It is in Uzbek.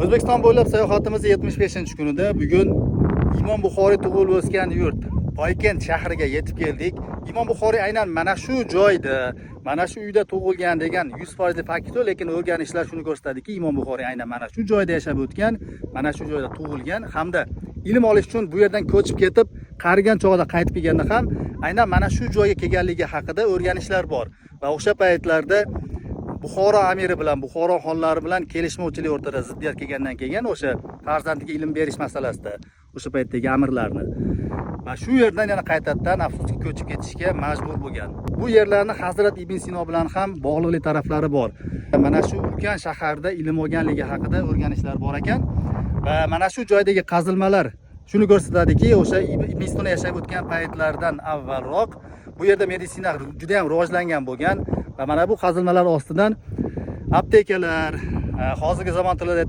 O'zbekiston bo'ylab sayohatimiz 75-kunida bugun Imom Buxoriy tug'ilib o'sgan yurt Poykent shahriga yetib keldik. Imom Buxoriy aynan mana shu joyda, mana shu uyda tug'ilgan degan 100% fakt, lekin o'rganishlar shuni ko'rsatadiki, Imom Buxoriy aynan mana shu joyda yashab o'tgan, mana shu joyda tug'ilgan hamda ilm olish uchun bu yerdan ko'chib ketib, qarigan chog'ida qaytib kelganda ham aynan mana shu joyga kelganligi haqida o'rganishlar bor va o'sha paytlarda Buxoro amiri bilan Buxoro xonlari bilan kelishmovchilik o'rtada ziddiyat kelgandan keyin o'sha farzandiga ilm berish masalasida o'sha paytdagi amirlarni va shu yerdan yana qaytadan afsuski ko'chib ketishga majbur bo'lgan. Bu yerlarni Hazrat Ibn Sino bilan ham bog'liqlik taraflari bor. Mana shu ulkan shaharda ilm olganligi haqida o'rganishlar bor ekan va mana shu joydagi qazilmalar shuni ko'rsatadiki, o'sha Ibn Sino yashab o'tgan paytlardan avvalroq bu yerda meditsina juda ham rivojlangan bo'lgan va mana bu qazilmalar ostidan aptekalar, hozirgi zamon tilida